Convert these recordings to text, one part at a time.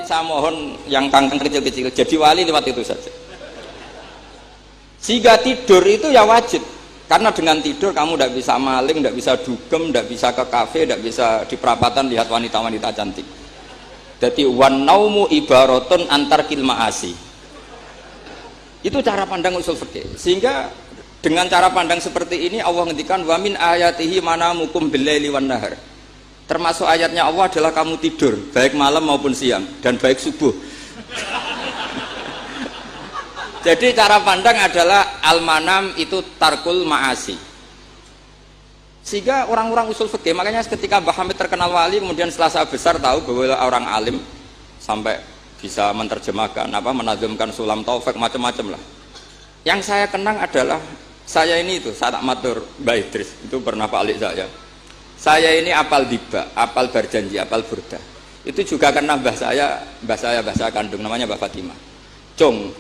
saya mohon yang kangkang kecil-kecil jadi wali lewat itu saja. Jika tidur itu ya wajib, karena dengan tidur kamu tidak bisa maling, tidak bisa dugem, tidak bisa ke kafe, tidak bisa di perapatan lihat wanita-wanita cantik. Jadi wan naumu ibaratun antar kilmaasi. Itu cara pandang usul fikih. Sehingga dengan cara pandang seperti ini Allah ngendikan wa min ayatihi manamukum billaili wan nahar. Termasuk ayatnya Allah adalah kamu tidur baik malam maupun siang dan baik subuh. Jadi cara pandang adalah al-manam itu tarkul ma'asi. Sehingga orang-orang usul fikih, makanya ketika Mbah Hamid terkenal wali, kemudian setelah saya besar tahu bahwa orang alim sampai bisa menerjemahkan menazumkan sulam taufik macam-macam lah. Yang saya kenang adalah saya ini itu, saya tak matur Mbak Idris, itu pernah Pak Alik saya. Saya ini apal diba, apal berjanji, apal burda. Itu juga karena mbah saya kandung namanya Mbah Fatimah. Cung,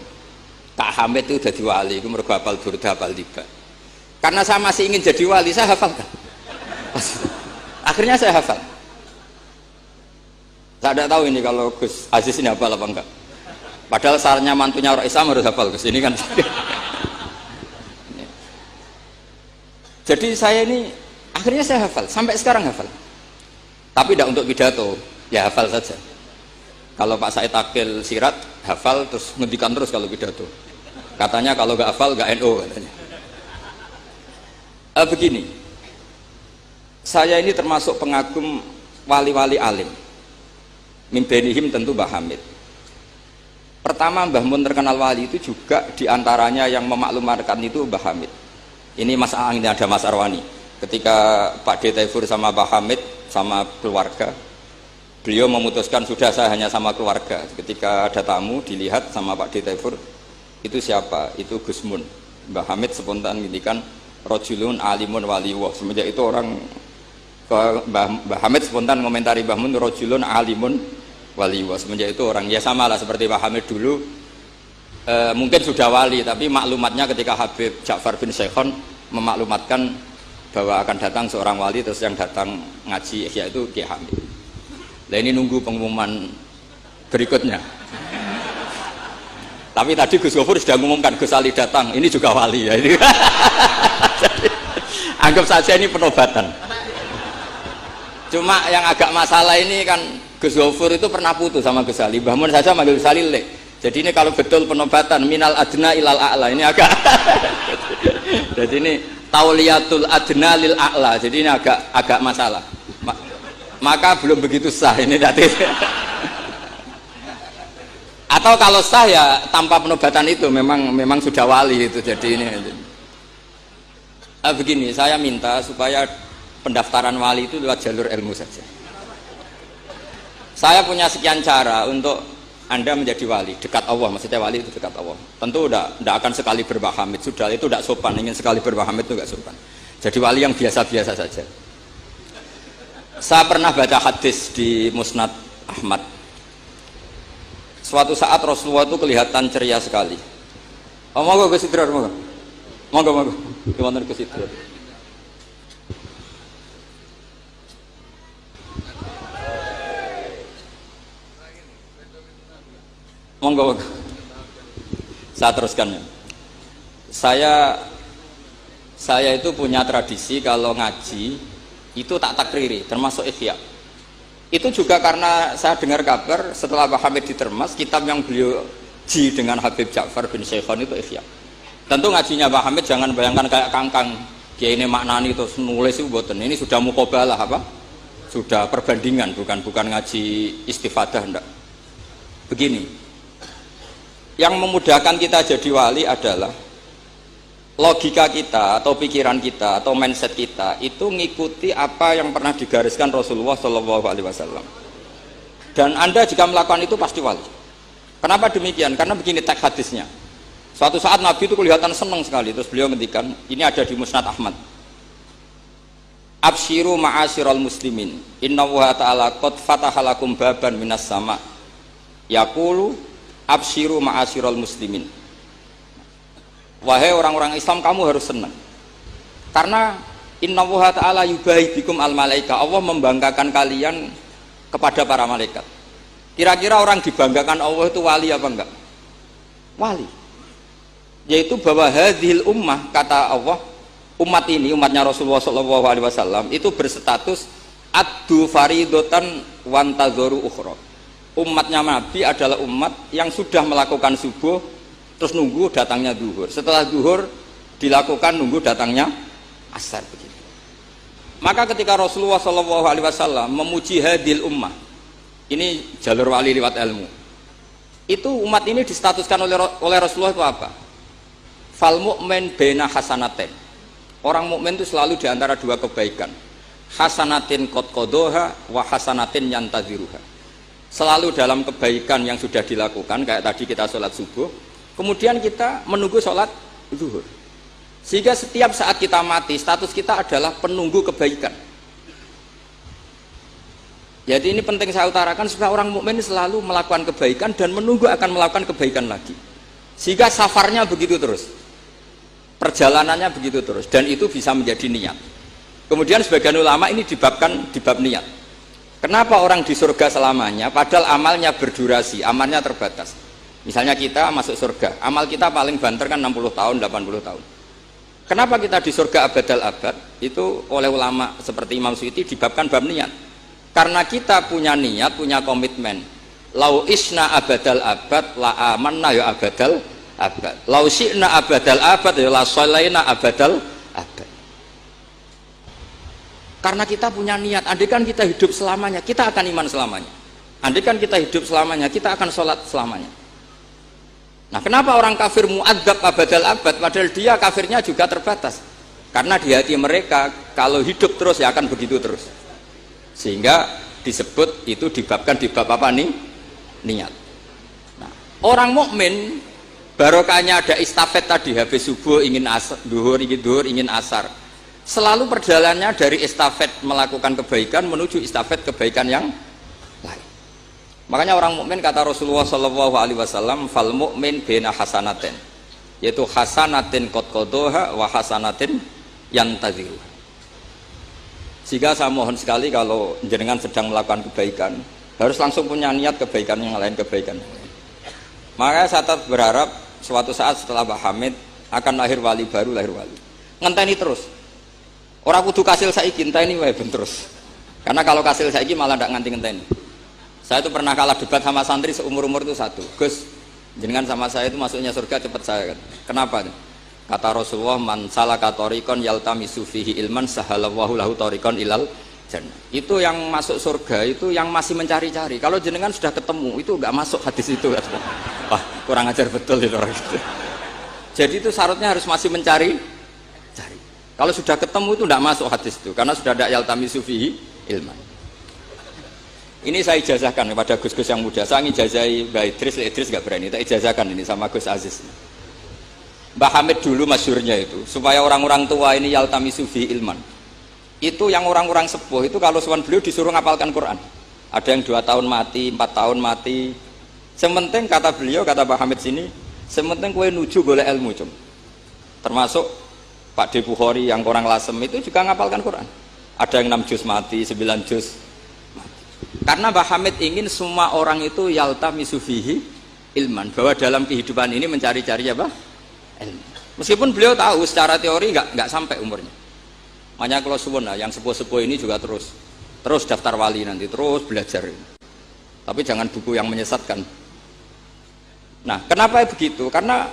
Pak Hamid itu jadi wali, itu mergo hafal burda, hafal tiba. Karena saya masih ingin jadi wali, saya hafalkan. Akhirnya saya hafal. Saya tidak tahu ini kalau Gus Aziz ini hafal apa enggak. Padahal sarannya mantunya orang Islam harus hafal Gus. Ini kan. Jadi saya ini akhirnya saya hafal, sampai sekarang hafal. Tapi tidak untuk pidato, ya hafal saja. Kalau Pak Said Akil sirat hafal terus ngendikan terus kalau pidato. Katanya kalau nggak hafal nggak NU katanya. Begini, saya ini termasuk pengagum wali-wali alim. Mimbenihim tentu Mbah Hamid. Pertama Mbah Mun terkenal wali itu juga diantaranya yang memaklumatkan itu Mbah Hamid. Ini ini ada Mas Arwani. Ketika Pak D. Taifur sama Mbah Hamid sama keluarga, beliau memutuskan sudah saya hanya sama keluarga. Ketika ada tamu dilihat sama Pak D. Taifur, itu siapa? Itu Gus Mun. Mbah Hamid spontan ngintikan rojulun alimun waliwah. Semenjak itu orang Mbah Hamid spontan komentari Mbah Mun rojulun alimun waliwah. Semenjak itu orang ya sama lah seperti Mbah Hamid dulu mungkin sudah wali, tapi maklumatnya ketika Habib Ja'far bin Syekhon memaklumatkan bahwa akan datang seorang wali, terus yang datang ngaji Ihya itu Kiai Hamid. Nah ini nunggu pengumuman berikutnya. Tapi tadi Gus Gofur sudah mengumumkan Gus Ali datang, ini juga wali ya. Ini. Anggap saja ini penobatan. Cuma yang agak masalah ini kan Gus Gofur itu pernah putus sama Gus Ali. Mbah Mun saja manggil Gus Ali lek. Jadi ini kalau betul penobatan minal adna ilal a'la ini agak. Jadi ini tauliyatul adna lil a'la. Jadi ini agak masalah. Maka belum begitu sah ini tadi. Atau kalau sah ya tanpa penobatan itu memang sudah wali itu. Jadi ini begini, saya minta supaya pendaftaran wali itu lewat jalur ilmu saja. Saya punya sekian cara untuk Anda menjadi wali dekat Allah, maksudnya wali itu dekat Allah. Tentu tidak akan sekali Mbah Hamid, sudah itu tidak sopan. Ingin sekali Mbah Hamid itu tidak sopan. Jadi wali yang biasa-biasa saja. Saya pernah baca hadis di Musnad Ahmad. Suatu saat Rasulullah itu kelihatan ceria sekali. Oh, monggo Gus Idrar, monggo. Gimana Gus Idrar? Monggo. Saya teruskan ya. Saya itu punya tradisi kalau ngaji itu tak takriri, termasuk Ihya. Itu juga karena saya dengar kabar setelah Mbah Hamid ditermas, kitab yang beliau ji dengan Habib Ja'far bin Syekhon itu Ihya. Tentu ngajinya Mbah Hamid jangan bayangkan kayak kangkang kiai ini maknani terus nulis itu boten. Ini sudah muqabalah sudah perbandingan, bukan ngaji istifadah ndak. Begini, yang memudahkan kita jadi wali adalah logika kita atau pikiran kita atau mindset kita itu ngikuti apa yang pernah digariskan Rasulullah SAW. Dan Anda jika melakukan itu pasti wali. Kenapa demikian? Karena begini teks hadisnya. Suatu saat Nabi itu kelihatan senang sekali, terus beliau ngendikan, ini ada di Musnad Ahmad. Absyiru ma'asyiral muslimin, innallaha ta'ala qad fatahalakum baban minas sama. Yaqulu absyiru ma'asyiral muslimin. Wahai orang-orang Islam, kamu harus senang. Karena innallaha ta'ala yubahi bikum al malaika. Allah membanggakan kalian kepada para malaikat. Kira-kira orang dibanggakan Allah itu wali apa enggak? Wali. Yaitu bahwa hadhil ummah, kata Allah, umat ini, umatnya Rasulullah SAW itu berstatus addu faridotan wantazoru ukhra. Umatnya Nabi adalah umat yang sudah melakukan subuh terus nunggu datangnya zuhur. Setelah zuhur dilakukan nunggu datangnya asar begitu. Maka ketika Rasulullah SAW memuji hadhil ummah, ini jalur wali lewat ilmu, itu umat ini distatuskan oleh Rasulullah itu apa? Fal mu'min baina hasanatin. Orang mukmin itu selalu diantara dua kebaikan. Hasanatin qad qadaha wa hasanatin yantaziruha. Selalu dalam kebaikan yang sudah dilakukan, kayak tadi kita sholat subuh, kemudian kita menunggu sholat zuhur. Sehingga setiap saat kita mati, status kita adalah penunggu kebaikan. Jadi ini penting saya utarakan supaya orang mukmin selalu melakukan kebaikan dan menunggu akan melakukan kebaikan lagi. Sehingga safarnya begitu terus. Perjalanannya begitu terus, dan itu bisa menjadi niat. Kemudian sebagian ulama ini dibabkan di bab niat. Kenapa orang di surga selamanya padahal amalnya berdurasi, amalnya terbatas. Misalnya kita masuk surga, amal kita paling banter kan 60 tahun, 80 tahun. Kenapa kita di surga abadal abad? Itu oleh ulama seperti Imam Suyuti dibabkan bab niat. Karena kita punya niat, punya komitmen. Lau isna abadal abad la amanna ya abadal abad. Lau syi'na abadal abad ya la sholaina abadal abad. Karena kita punya niat, andaikan kita hidup selamanya, kita akan iman selamanya. Andaikan kita hidup selamanya, kita akan sholat selamanya. Nah, kenapa orang kafir mu'adzab abadal abad padahal dia kafirnya juga terbatas? Karena di hati mereka kalau hidup terus ya akan begitu terus. Sehingga disebut itu dibabkan di bab apa nih? Niat. Nah, orang mukmin barokahnya ada istafet tadi, habis subuh ingin asar, duhur ingin asar. Selalu perjalanannya dari estafet melakukan kebaikan menuju estafet kebaikan yang lain. Makanya orang mukmin kata Rasulullah SAW, fal mu'min bina hasanatin, yaitu hasanatin qad qadaha wa hasanatin yantaziru. Sehingga saya mohon sekali kalau jenengan sedang melakukan kebaikan harus langsung punya niat kebaikan yang lain, kebaikan. Makanya saya tetap berharap suatu saat setelah Mbah Hamid akan lahir wali baru, lahir wali. Ngenteni terus. Orang kudu kasil saiki ngenteni wae ben terus. Karena kalau kasil saiki malah ndak nganti ngenteni. Saya itu pernah kalah debat sama santri seumur-umur itu satu. Gus, jenengan sama saya itu masuknya surga cepat saya kan. Kenapa? Kata Rasulullah, man salaka thariqan yaltamisu fihi ilman sahalallahu lahu thariqan ilal jannah. Itu yang masuk surga itu yang masih mencari-cari. Kalau jenengan sudah ketemu itu enggak masuk hadis itu. Wah, kurang ajar betul itu orang itu. Jadi itu syaratnya harus masih mencari. Kalau sudah ketemu itu tidak masuk hadis itu, karena sudah ada yaltamisu fihi ilman. Ini saya ijazahkan kepada Gus-Gus yang muda. Saya ngijazahi Mbak Idris nggak berani. Tak ijazahkan ini sama Gus Aziz. Mbah Hamid dulu masyhurnya itu, supaya orang-orang tua ini yaltamisu fihi ilman. Itu yang orang-orang sepuh itu kalau sowan beliau disuruh ngapalkan Quran. Ada yang 2 tahun mati, 4 tahun mati. Sementing kata beliau, kata Mbah Hamid sini, sementing kue nuju golek ilmu cum. Termasuk Pak De Bukhari yang orang Lasem itu juga ngapalkan Quran. Ada yang 6 juz mati, 9 juz mati. Karena Mbah Hamid ingin semua orang itu yaltamisu fihi ilman, bahwa dalam kehidupan ini mencari-cari apa? Ilmu. Meskipun beliau tahu secara teori nggak sampai umurnya. Makanya kalau suwun yang sepuh-sepuh ini juga terus daftar wali nanti, terus belajar. Tapi jangan buku yang menyesatkan. Nah, kenapa begitu? Karena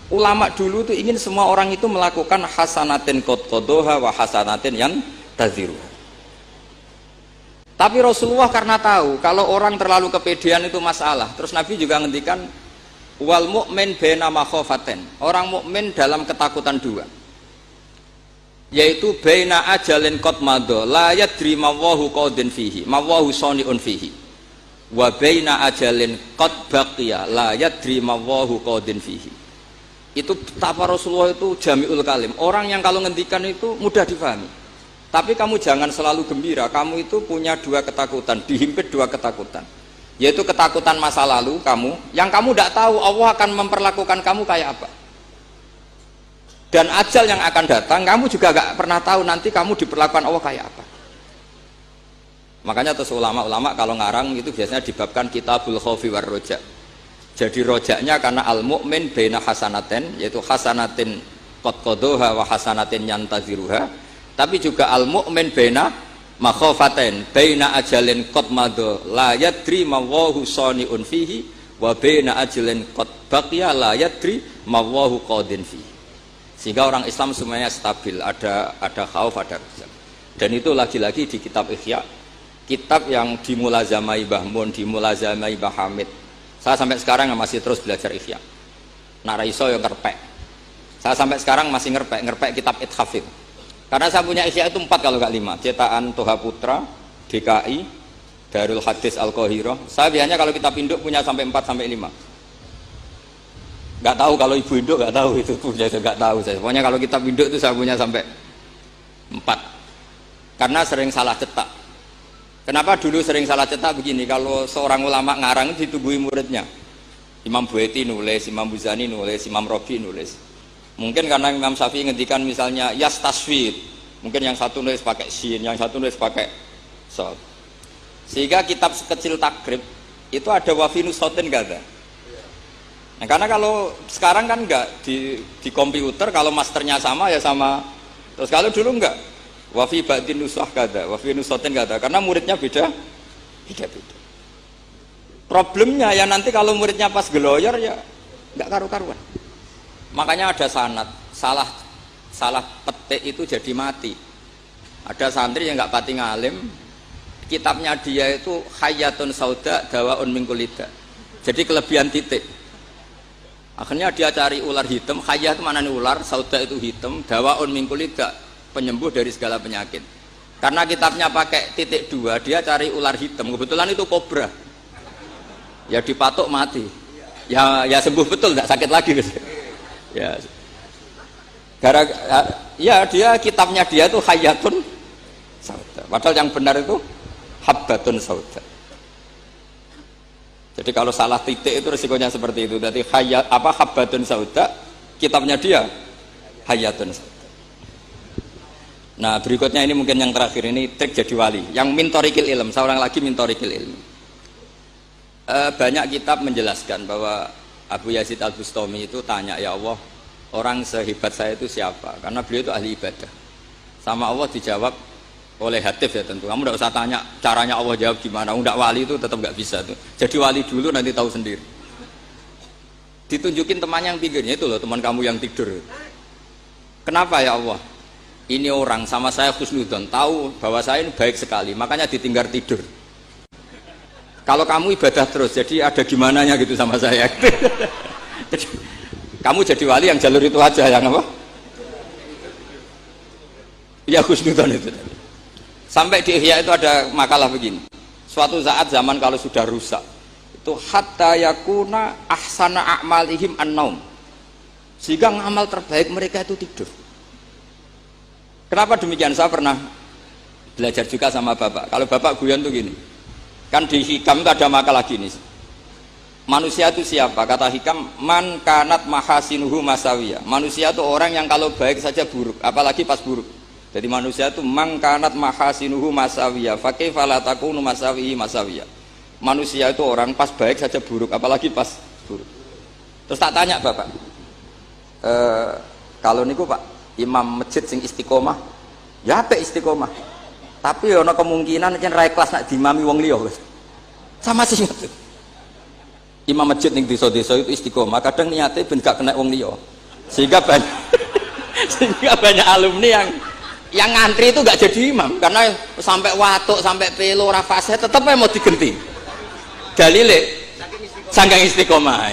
ulama dulu tuh ingin semua orang itu melakukan hasanatin qad qadaha wa hasanatin yang taziru. Tapi Rasulullah karena tahu kalau orang terlalu kepedean itu masalah. Terus Nabi juga ngendikan wal mu'min baina makhafatin. Orang mukmin dalam ketakutan dua. Yaitu baina ajalin qad madha la yadri ma wallahu qadin fihi, ma wallahu sani'un fihi. Wa baina ajalin qad baqiya la yadri ma wallahu qadin fihi. Itu betapa Rasulullah itu jami'ul kalim, orang yang kalau ngendikan itu mudah difahami. Tapi kamu jangan selalu gembira, kamu itu punya 2 ketakutan, dihimpit 2 ketakutan, yaitu ketakutan masa lalu kamu, yang kamu tidak tahu Allah akan memperlakukan kamu kayak apa, dan ajal yang akan datang kamu juga gak pernah tahu nanti kamu diperlakukan Allah kayak apa. Makanya terus ulama-ulama kalau ngarang itu biasanya dibabkan kitabul khaufi war roja. Jadi rojaknya karena al mukmin baina hasanaten, yaitu hasanatin qad qadaha wa hasanatin yantaziruha, tapi juga al mukmin baina makhafaten, baina ajalin qad madha la yadri ma wallahu saniun fihi wa baina ajalin qad baqiya la yadri ma wallahu qadin fihi. Sehingga orang Islam semuanya stabil, ada khauf, ada roja. Dan itu lagi-lagi di kitab Ihya, kitab yang dimulazamai Mbah Mun, dimulazamai Mbah Hamid. Saya sampai sekarang masih terus belajar Ihya. Nak ra iso yang ngerpek. Saya sampai sekarang masih ngerpek kitab Ithaf itu. Karena saya punya Ihya itu 4 kalau nggak 5. Cetakan Toha Putra, DKI, Darul Hadis Al-Qahirah. Saya biasanya kalau kitab induk punya sampai 4 sampai 5. Nggak tahu kalau ibu induk nggak tahu itu punya, nggak tahu saya. Pokoknya kalau kitab induk itu saya punya sampai 4. Karena sering salah cetak. Kenapa dulu sering salah cetak begini? Kalau seorang ulama ngarang ditungguin muridnya. Imam Buaiti nulis, Imam Buzani nulis, Imam Robi nulis. Mungkin karena Imam Syafi'i ngendikan misalnya yas taswid, mungkin yang satu nulis pakai sin, yang satu nulis pakai sod. Sehingga kitab sekecil takrib itu ada wafinus sotin nggak ada. Nah, karena kalau sekarang kan nggak di komputer, kalau masternya sama ya sama. Terus kalau dulu nggak. Wafi batin nusah kada, wafi nusotin kada, karena muridnya beda. Problemnya ya nanti kalau muridnya pas geloyor ya nggak karu-karuan. Makanya ada sanad, salah petik itu jadi mati. Ada santri yang nggak pati ngalim, kitabnya dia itu Hayatun Sauda Dawaun min Kulida. Jadi kelebihan titik. Akhirnya dia cari ular hitam, Hayat itu mana nih ular, Sauda itu hitam, Dawaun min Kulida, penyembuh dari segala penyakit. Karena kitabnya pakai titik 2, dia cari ular hitam, kebetulan itu kobra, ya dipatok mati, ya sembuh betul, tidak sakit lagi. Ya, ya dia kitabnya dia itu Hayatun Sauda, padahal yang benar itu Habbatun Sauda. Jadi kalau salah titik itu resikonya seperti itu. Jadi Habbatun Sauda, kitabnya dia Hayatun Sauda. Nah berikutnya ini mungkin yang terakhir, ini trik jadi wali yang mintorikil ilm, seorang lagi mintorikil ilm. Banyak kitab menjelaskan bahwa Abu Yazid Al-Bustami itu tanya, ya Allah, orang sehebat saya itu siapa? Karena beliau itu ahli ibadah. Sama Allah dijawab oleh Hatif ya tentu. Kamu tidak usah tanya caranya Allah jawab gimana. Udah wali itu tetap nggak bisa tuh. Jadi wali dulu nanti tahu sendiri. Ditunjukin temannya yang pinggirnya itu loh, teman kamu yang tidur. Kenapa ya Allah? Ini orang sama saya husnudzon, tahu bahwa saya ini baik sekali, makanya ditinggal tidur. Kalau kamu ibadah terus, jadi ada gimananya gitu sama saya. Kamu jadi wali yang jalur itu aja, yang apa? Ya husnudzon itu. Sampai di Ihya itu ada makalah begini. Suatu saat zaman kalau sudah rusak, itu hatta yakuna ahsana a'malihim an-naum. Sehingga ngamal terbaik mereka itu tidur. Kenapa demikian? Saya pernah belajar juga sama bapak. Kalau bapak guyon tuh gini, kan di Hikam itu ada makalah gini. Manusia itu siapa? Kata Hikam, man kanat mahasinuhu masawiyah. Manusia itu orang yang kalau baik saja buruk, apalagi pas buruk. Jadi manusia itu man kanat mahasinuhu masawiyah, fakaifa la takunu masawihi masawiyah. Manusia itu orang pas baik saja buruk, apalagi pas buruk. Terus tak tanya bapak, kalau niku pak, imam masjid sing istiqomah, ya apa istiqomah? Tapi ono kemungkinan yen ra ikhlas nak diimami wong liya. Sama sih. Imam masjid ning desa-desa itu istiqomah, kadang niate ben gak kena wong liya. Sehingga banyak alumni yang ngantri itu gak jadi imam karena sampai watuk, sampai pelo ora fase tetep mau digenti. Dalile saking istiqomah.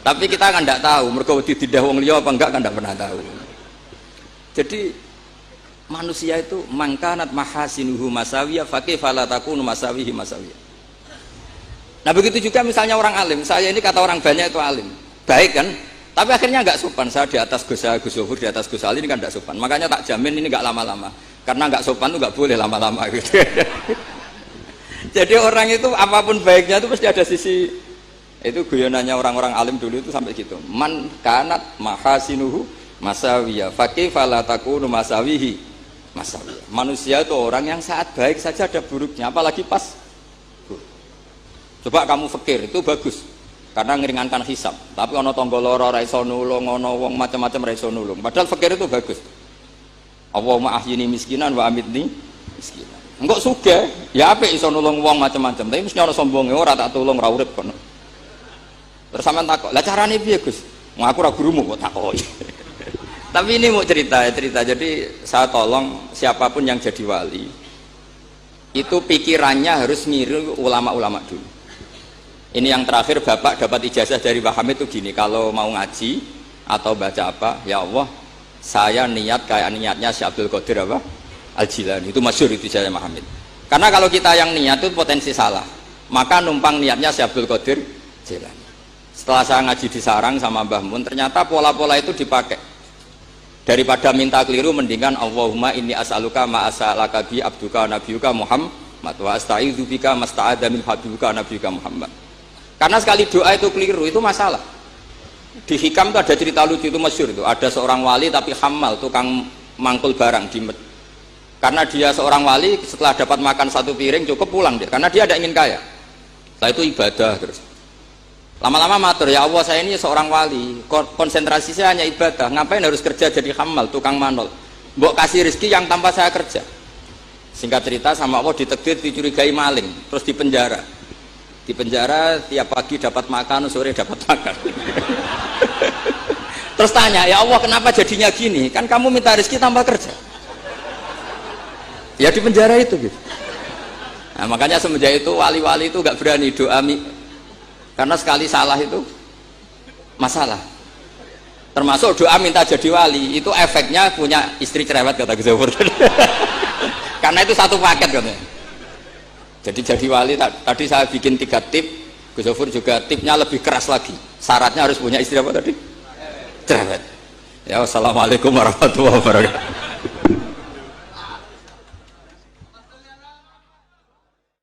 Tapi kita kan ndak tahu mergo ditindah wong liya apa enggak kan ndak pernah tahu. Jadi manusia itu mangkanat mahasinuhu masawiyah fakaifa la takunu masawihi masawiyah. Nah begitu juga misalnya orang alim, saya ini kata orang banyak itu alim, baik kan? Tapi akhirnya nggak sopan. Saya di atas Gus Zuhur, di atas Gus Ali ini kan nggak sopan. Makanya tak jamin ini nggak lama-lama, karena nggak sopan itu nggak boleh lama-lama gitu. Jadi orang itu apapun baiknya itu pasti ada sisi. Itu guyonannya orang-orang alim dulu itu sampai gitu. Man kanat mahasinuhu masawiyah fakaifa la takunu masawihi masalah. Manusia itu orang yang saat baik saja ada buruknya, apalagi pas buruk. Coba kamu fikir, itu bagus karena ngeringankan hisab. Tapi ono tangga lara ora iso nulung, ono wong macam-macam ora iso nulung. Padahal fikir itu bagus. Allahumma ahyini miskinan wa amitni miskinan. Engko sugih, ya apik iso nulung wong macam-macam, tapi mesti ana sombonge ora tak tulung ora urip kono. Terus sampean takok, "Lah carane piye, Gus?" Aku ora gurumu kok takoki. Tapi ini mau cerita. Jadi saya tolong siapapun yang jadi wali itu pikirannya harus niru ulama-ulama dulu. Ini yang terakhir bapak dapat ijazah dari Pak Hamid itu gini, kalau mau ngaji atau baca apa, ya Allah saya niat kayak niatnya Syekh Abdul Qadir apa? Al-Jilani. Itu masyhur itu ijazah Pak Hamid. Karena kalau kita yang niat itu potensi salah, maka numpang niatnya Syekh Abdul Qadir Jilani. Setelah saya ngaji di sarang sama Mbah Mun, ternyata pola-pola itu dipakai. Daripada minta keliru, mendingan Allahumma inni as'aluka ma as'alaka bi abduka nabiyuka Muhammad wa asta'idzu bika masta'adza min habibuka nabiyuka Muhammad. Karena sekali doa itu keliru, itu masalah. Di Hikam itu ada cerita lucu, itu masyhur itu. Ada seorang wali tapi hamal, tukang mangkul barang di karena dia seorang wali, setelah dapat makan satu piring cukup pulang dia, karena dia tidak ingin kaya. Setelah itu ibadah terus. Lama-lama matur, ya Allah saya ini seorang wali, konsentrasi saya hanya ibadah, ngapain harus kerja jadi hamal, tukang manol. Mbok kasih rezeki yang tanpa saya kerja. Singkat cerita sama Allah ditakdir dicurigai maling, terus dipenjara. Dipenjara tiap pagi dapat makan, sore dapat makan. Terus tanya, ya Allah kenapa jadinya gini? Kan kamu minta rezeki tanpa kerja. Ya di penjara itu gitu. Nah, makanya semenjak itu wali-wali itu gak berani doa karena sekali salah itu masalah. Termasuk doa minta jadi wali itu efeknya punya istri cerewet kata Gus Zafur. Karena itu satu paket katanya. Jadi wali tadi saya bikin 3 tip, Gus Zafur juga tipnya lebih keras lagi. Syaratnya harus punya istri apa tadi? Cerewet. Ya, wassalamualaikum warahmatullahi wabarakatuh.